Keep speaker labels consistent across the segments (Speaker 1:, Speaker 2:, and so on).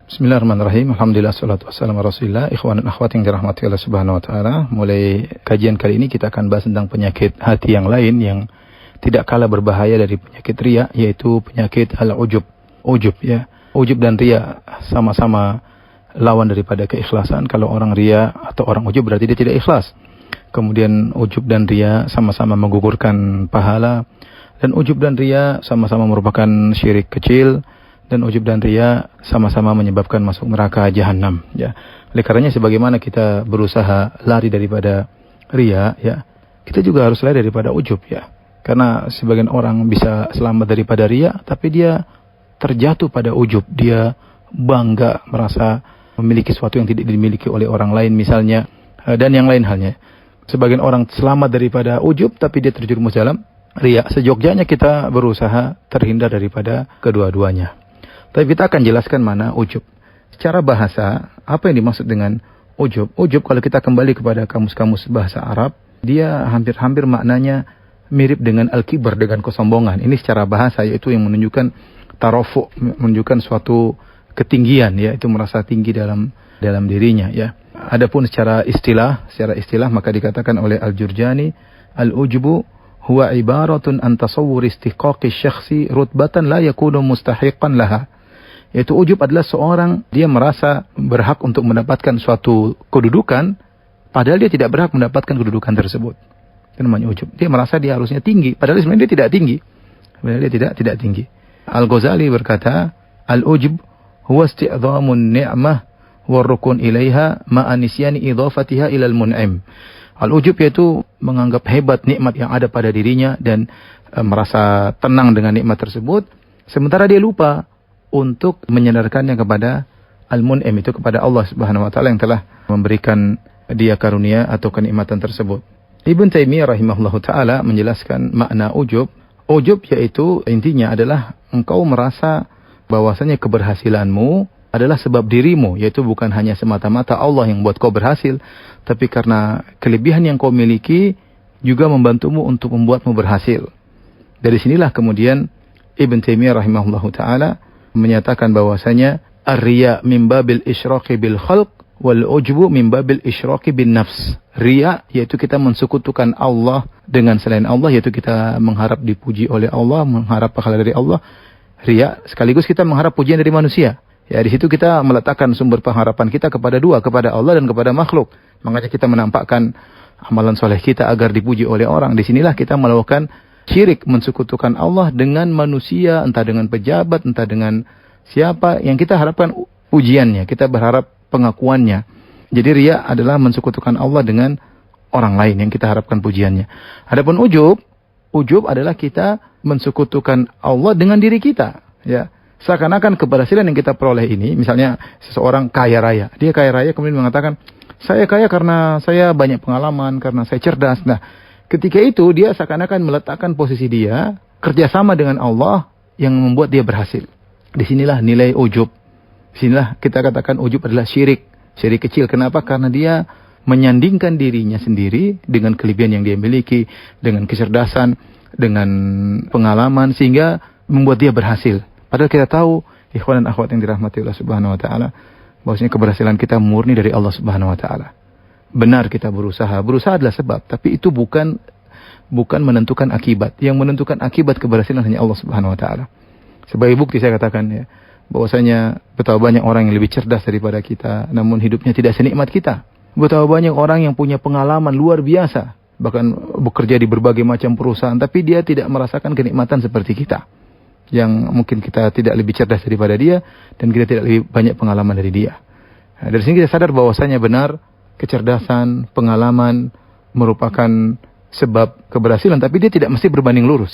Speaker 1: Bismillahirrahmanirrahim. Alhamdulillah, salatu wassalamu ala Rasulillah. Ikhwan dan akhwat yang dirahmati Allah Subhanahu wa taala. Mulai kajian kali ini kita akan bahas tentang penyakit hati yang lain yang tidak kalah berbahaya dari penyakit riya, yaitu penyakit al-ujub. Ujub ya. Ujub dan riya sama-sama lawan daripada keikhlasan. Kalau orang riya atau orang ujub berarti dia tidak ikhlas. Kemudian ujub dan riya sama-sama menggugurkan pahala, dan ujub dan riya sama-sama merupakan syirik kecil, dan ujub dan riya sama-sama menyebabkan masuk neraka jahanam ya. Oleh karenanya sebagaimana kita berusaha lari daripada riya ya, kita juga harus lari daripada ujub ya. Karena sebagian orang bisa selamat daripada riya, tapi dia terjatuh pada ujub. Dia bangga merasa memiliki sesuatu yang tidak dimiliki oleh orang lain misalnya, dan yang lain halnya. Sebagian orang selamat daripada ujub, tapi dia terjerumus dalam riya. Seyogyanya kita berusaha terhindar daripada kedua-duanya. Tapi kita akan jelaskan mana ujub. Secara bahasa, apa yang dimaksud dengan ujub? Ujub kalau kita kembali kepada kamus-kamus bahasa Arab, dia hampir-hampir maknanya mirip dengan al-kibar, dengan kesombongan. Ini secara bahasa, yaitu yang menunjukkan tarofu, menunjukkan suatu ketinggian, ya, itu merasa tinggi dalam dirinya, ya. Adapun secara istilah maka dikatakan oleh Al-Jurjani, al-ujbu huwa ibaratun an tasawwur istiqaqi syakhsi rutbatan la yakunu mustahiqan laha. Yaitu ujub adalah seorang dia merasa berhak untuk mendapatkan suatu kedudukan, padahal dia tidak berhak mendapatkan kedudukan tersebut. Itu namanya ujub. Dia merasa dia harusnya tinggi, padahal sebenarnya dia tidak tinggi. Padahal dia tidak tinggi. Al-Ghazali berkata, al-ujub huwa isti'dhamun ni'mah wa rukun ilaiha ma'a nisyani idhafatiha ilal mun'im. Al-ujub yaitu menganggap hebat nikmat yang ada pada dirinya dan merasa tenang dengan nikmat tersebut, sementara dia lupa untuk menyandarkannya kepada al-mun'im, itu kepada Allah Subhanahu wa taala yang telah memberikan dia karunia atau kenikmatan tersebut. Ibn Taimiyah rahimahullahu taala menjelaskan makna ujub. Ujub yaitu intinya adalah engkau merasa bahwasanya keberhasilanmu adalah sebab dirimu, yaitu bukan hanya semata-mata Allah yang buat kau berhasil, tapi karena kelebihan yang kau miliki juga membantumu untuk membuatmu berhasil. Dari sinilah kemudian Ibn Taimiyah rahimahullahu taala menyatakan bahwasanya ar-riya min babil isyraqi bil khalq wal ujbu min babil isyraqi bin nafs. Riya yaitu kita mensekutukan Allah dengan selain Allah, yaitu kita mengharap dipuji oleh Allah, mengharap pahala dari Allah. Riya sekaligus kita mengharap pujian dari manusia. Ya, di situ kita meletakkan sumber pengharapan kita kepada dua, kepada Allah dan kepada makhluk. Makanya kita menampakkan amalan soleh kita agar dipuji oleh orang. Di sinilah kita melakukan syirik, mensekutukan Allah dengan manusia, entah dengan pejabat, entah dengan siapa yang kita harapkan pujiannya, kita berharap pengakuannya. Jadi riya adalah mensekutukan Allah dengan orang lain yang kita harapkan pujiannya. Adapun ujub adalah kita mensekutukan Allah dengan diri kita, ya. Seakan-akan keberhasilan yang kita peroleh ini, misalnya seseorang kaya raya, dia kaya raya kemudian mengatakan, saya kaya karena saya banyak pengalaman, karena saya cerdas. Nah, ketika itu dia seakan-akan meletakkan posisi dia kerjasama dengan Allah yang membuat dia berhasil. Disinilah nilai ujub. Disinilah kita katakan ujub adalah syirik kecil. Kenapa? Karena dia menyandingkan dirinya sendiri dengan kelebihan yang dia miliki, dengan kecerdasan, dengan pengalaman, sehingga membuat dia berhasil. Padahal kita tahu, ikhwan dan akhwat yang dirahmati Allah Subhanahu wa taala, bahwasanya keberhasilan kita murni dari Allah Subhanahu wa taala. Benar kita berusaha adalah sebab, tapi itu bukan menentukan akibat. Yang menentukan akibat keberhasilan hanya Allah Subhanahu wa taala. Sebagai bukti saya katakan ya, bahwasanya betapa banyak orang yang lebih cerdas daripada kita, namun hidupnya tidak senikmat kita. Betapa banyak orang yang punya pengalaman luar biasa, bahkan bekerja di berbagai macam perusahaan, tapi dia tidak merasakan kenikmatan seperti kita. Yang mungkin kita tidak lebih cerdas daripada dia, dan kita tidak lebih banyak pengalaman dari dia. Nah, dari sini kita sadar bahwasanya benar, kecerdasan, pengalaman merupakan sebab keberhasilan, tapi dia tidak mesti berbanding lurus,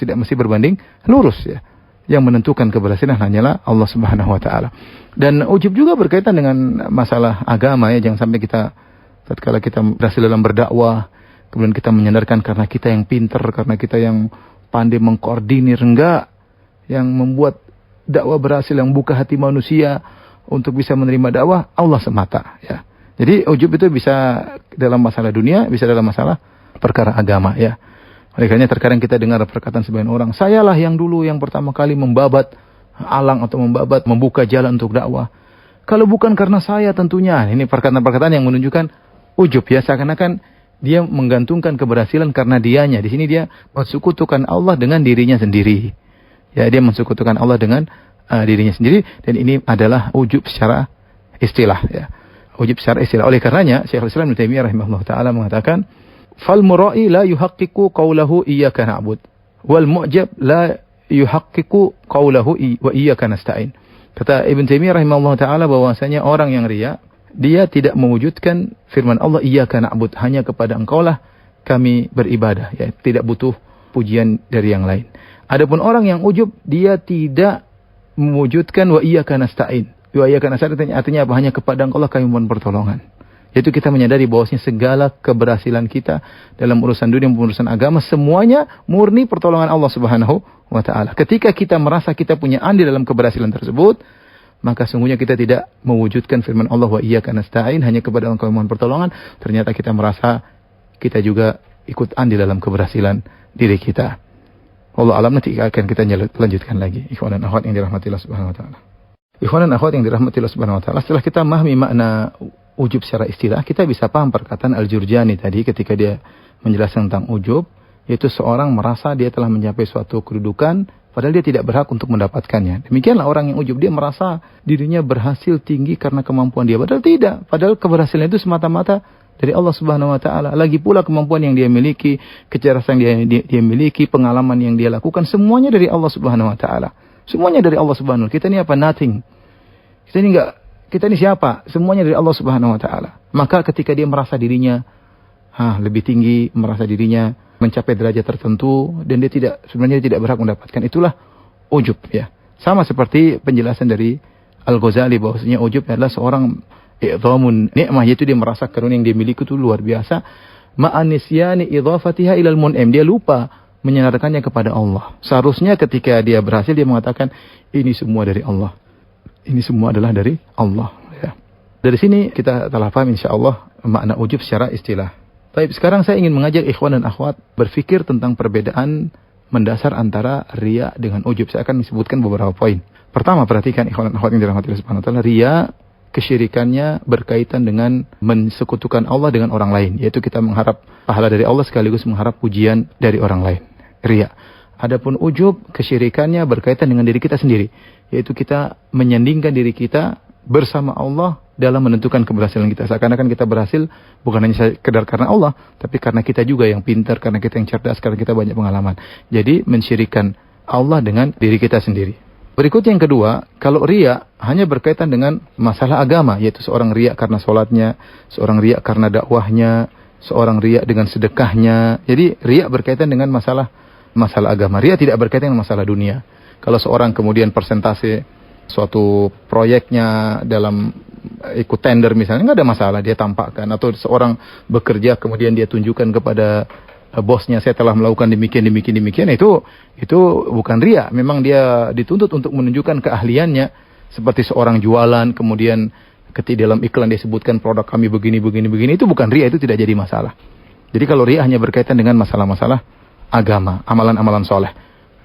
Speaker 1: ya. Yang menentukan keberhasilan hanyalah Allah Subhanahu wa taala. Dan ujub juga berkaitan dengan masalah agama, ya. Jangan sampai kita tatkala kita berhasil dalam berdakwah, kemudian kita menyandarkan karena kita yang pintar, karena kita yang pandai mengkoordinir. Enggak. Yang membuat dakwah berhasil, yang buka hati manusia untuk bisa menerima dakwah, Allah semata, ya. Jadi ujub itu bisa dalam masalah dunia, bisa dalam masalah perkara agama, ya. Oleh karena terkadang kita dengar perkataan sebagian orang, sayalah yang dulu yang pertama kali membabat alang atau membuka jalan untuk dakwah. Kalau bukan karena saya tentunya. Ini perkataan-perkataan yang menunjukkan ujub ya. Seakan-akan dia menggantungkan keberhasilan karena dianya. Di sini dia mensekutukan Allah dengan dirinya sendiri. Ya, dia mensekutukan Allah dengan dirinya sendiri. Dan ini adalah ujub secara istilah ya. Ujub secara istilah. Oleh karenanya Syekhul Islam Ibnu Taimiyah rahimahullah taala mengatakan, "Fal mura'i la yuhaqqiqu qawlahu iyyaka na'bud wal mu'jab la yuhaqqiqu qawlahu wa iyyaka nasta'in." Kata Ibnu Taimiyah rahimahullah taala bahwasanya orang yang riya, dia tidak mewujudkan firman Allah iyyaka na'bud, hanya kepada Engkaulah kami beribadah ya, tidak butuh pujian dari yang lain. Adapun orang yang ujub, dia tidak mewujudkan wa iyyaka nasta'in. Wa iyyaka nasta'in artinya apa? Hanya kepada Engkaulah kami mohon pertolongan. Yaitu kita menyadari bahwasanya segala keberhasilan kita dalam urusan dunia maupun urusan agama semuanya murni pertolongan Allah Subhanahu wa taala. Ketika kita merasa kita punya andil dalam keberhasilan tersebut, maka sungguhnya kita tidak mewujudkan firman Allah wa iyyaka nasta'in, hanya kepada Engkau mohon pertolongan. Ternyata kita merasa kita juga ikut andil dalam keberhasilan diri kita. Allah alam, nanti akan kita lanjutkan lagi. Ikhwan dan akhwat yang dirahmati Allah Subhanahu wa taala. Ikhwan dan akhwat yang dirahmati Allah Subhanahu wa taala, setelah kita memahami makna ujub secara istilah, kita bisa paham perkataan Al-Jurjani tadi ketika dia menjelaskan tentang ujub, yaitu seorang merasa dia telah mencapai suatu kedudukan padahal dia tidak berhak untuk mendapatkannya. Demikianlah orang yang ujub, dia merasa dirinya berhasil tinggi karena kemampuan dia, padahal tidak. Padahal keberhasilan itu semata-mata dari Allah Subhanahu wa taala. Lagi pula kemampuan yang dia miliki, kecerdasan yang dia miliki, pengalaman yang dia lakukan, semuanya dari Allah Subhanahu wa taala. Semuanya dari Allah Subhanahu wa taala. Kita ini apa? Nothing. Kita ini siapa? Semuanya dari Allah Subhanahu wa taala. Maka ketika dia merasa dirinya lebih tinggi, merasa dirinya mencapai derajat tertentu dan dia sebenarnya tidak berhak mendapatkan, itulah ujub ya. Sama seperti penjelasan dari Al-Ghazali bahwasanya ujub adalah seorang i'dhamun ni'mah, yaitu dia merasa karunia yang dia miliki itu luar biasa, ma'anisyani idhafatiha ilal mun'im, dia lupa menyandarkannya kepada Allah. Seharusnya ketika dia berhasil dia mengatakan ini semua dari Allah. Ini semua adalah dari Allah ya. Dari sini kita telah paham insyaallah makna ujub secara istilah. Baik, sekarang saya ingin mengajak ikhwan dan akhwat berfikir tentang perbedaan mendasar antara riya dengan ujub. Saya akan sebutkan beberapa poin. Pertama, perhatikan ikhwan dan akhwat yang dirahmati Allah Subhanahu wa taala, riya kesyirikannya berkaitan dengan mensekutukan Allah dengan orang lain, yaitu kita mengharap pahala dari Allah sekaligus mengharap pujian dari orang lain. Riya. Adapun ujub, kesyirikannya berkaitan dengan diri kita sendiri, yaitu kita menyandingkan diri kita bersama Allah dalam menentukan keberhasilan kita. Seakan-akan kita berhasil bukan hanya sekedar karena Allah, tapi karena kita juga yang pintar, karena kita yang cerdas, karena kita banyak pengalaman. Jadi mensyirikan Allah dengan diri kita sendiri. Berikut yang kedua, kalau riya hanya berkaitan dengan masalah agama, yaitu seorang riya karena sholatnya, seorang riya karena dakwahnya, seorang riya dengan sedekahnya. Jadi riya berkaitan dengan masalah agama. Riya tidak berkaitan dengan masalah dunia. Kalau seorang kemudian persentase suatu proyeknya dalam ikut tender misalnya, nggak ada masalah dia tampakkan. Atau seorang bekerja kemudian dia tunjukkan kepada bosnya, saya telah melakukan demikian, itu bukan riya. Memang dia dituntut untuk menunjukkan keahliannya. Seperti seorang jualan, kemudian ketika dalam iklan dia sebutkan produk kami begini, itu bukan riya, itu tidak jadi masalah. Jadi kalau riya hanya berkaitan dengan masalah-masalah agama, amalan-amalan soleh.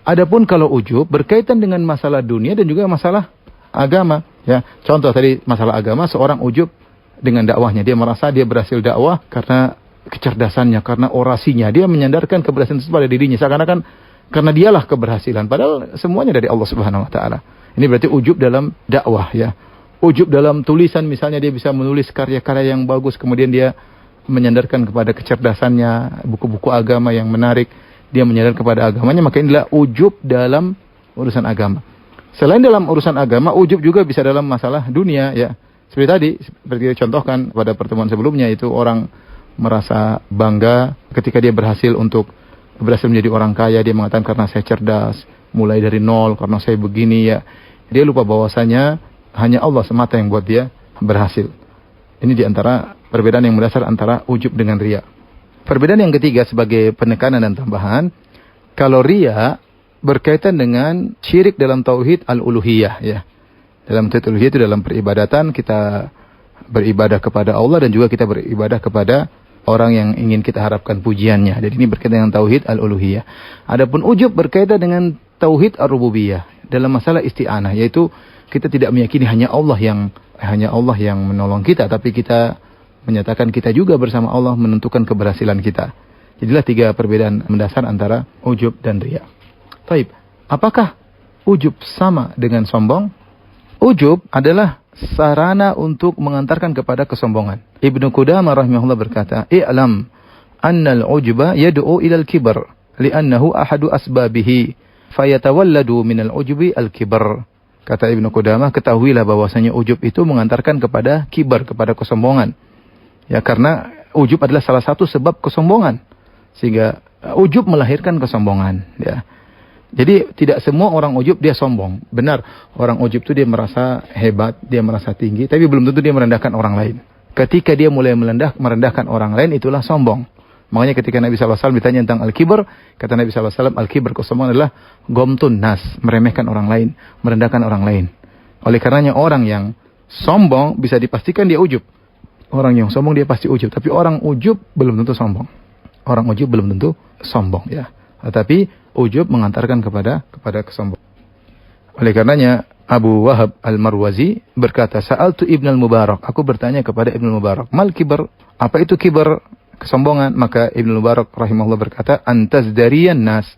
Speaker 1: Adapun kalau ujub berkaitan dengan masalah dunia dan juga masalah agama. Ya, contoh tadi masalah agama, seorang ujub dengan dakwahnya, dia merasa dia berhasil dakwah karena kecerdasannya, karena orasinya, dia menyandarkan keberhasilan itu pada dirinya, seakan-akan karena dialah keberhasilan, padahal semuanya dari Allah Subhanahu wa taala. Ini berarti ujub dalam dakwah ya. Ujub dalam tulisan, misalnya dia bisa menulis karya-karya yang bagus, kemudian dia menyandarkan kepada kecerdasannya, buku-buku agama yang menarik, dia menyadar kepada agamanya, maka inilah ujub dalam urusan agama. Selain dalam urusan agama, ujub juga bisa dalam masalah dunia ya. Seperti tadi, seperti dicontohkan pada pertemuan sebelumnya, itu orang merasa bangga ketika dia berhasil menjadi orang kaya. Dia mengatakan karena saya cerdas, mulai dari nol, karena saya begini ya. Dia lupa bahwasanya hanya Allah semata yang buat dia berhasil. Ini diantara perbedaan yang mendasar antara ujub dengan riya. Perbedaan yang ketiga sebagai penekanan dan tambahan, kalau riya berkaitan dengan syirik dalam tauhid al-uluhiyah ya. Dalam tauhid uluhiyah itu dalam peribadatan kita beribadah kepada Allah dan juga kita beribadah kepada orang yang ingin kita harapkan pujiannya. Jadi ini berkaitan dengan tauhid al-uluhiyah. Adapun ujub berkaitan dengan tauhid ar-rububiyah dalam masalah isti'anah, yaitu kita tidak meyakini hanya Allah yang menolong kita, tapi kita menyatakan kita juga bersama Allah menentukan keberhasilan kita. Jadilah 3 perbedaan mendasar antara ujub dan riya. Baik, apakah ujub sama dengan sombong? Ujub adalah sarana untuk mengantarkan kepada kesombongan. Ibnu Qudamah rahimahullah berkata, "I'lam annal ujba yad'u ilal kibar, li'annahu ahadu asbabihi, fayatawalladu minal ujubi al-kibar." Kata Ibnu Qudamah, ketahuilah bahwasanya ujub itu mengantarkan kepada kibar, kepada kesombongan. Ya, karena ujub adalah salah satu sebab kesombongan. Sehingga ujub melahirkan kesombongan, ya. Jadi tidak semua orang ujub dia sombong. Benar, orang ujub itu dia merasa hebat, dia merasa tinggi, tapi belum tentu dia merendahkan orang lain. Ketika dia mulai merendahkan orang lain, itulah sombong. Makanya ketika Nabi SAW ditanya tentang al-kibar, kata Nabi SAW, al-kibar, kesombongan adalah gomtun nas, meremehkan orang lain, merendahkan orang lain. Oleh karenanya orang yang sombong bisa dipastikan dia ujub. Orang yang sombong dia pasti ujub, tapi orang ujub belum tentu sombong. Orang ujub belum tentu sombong, ya. Tetapi ujub mengantarkan kepada kesombongan. Oleh karenanya Abu Wahab Al-Marwazi berkata, "Sa'altu Ibn al-Mubarak." Aku bertanya kepada Ibn al-Mubarak, "Mal kibar?" Apa itu kibar, kesombongan? Maka Ibn al-Mubarak rahimahullah berkata, "Antazdariyan nas."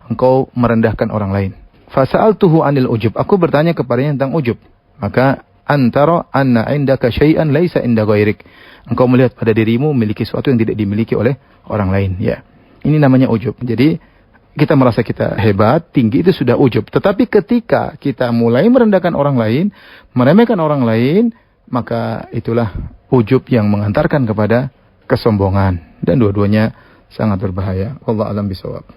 Speaker 1: Engkau merendahkan orang lain. Fa sa'altuhu 'anil ujub. Aku bertanya kepadanya tentang ujub. Maka antara anna indaka syai'an laisa inda ghairik. Engkau melihat pada dirimu memiliki sesuatu yang tidak dimiliki oleh orang lain, ya. Ini namanya ujub. Jadi kita merasa kita hebat, tinggi, itu sudah ujub. Tetapi ketika kita mulai merendahkan orang lain, meremehkan orang lain, maka itulah ujub yang mengantarkan kepada kesombongan. Dan dua-duanya sangat berbahaya. Wallahu a'lam bishawab.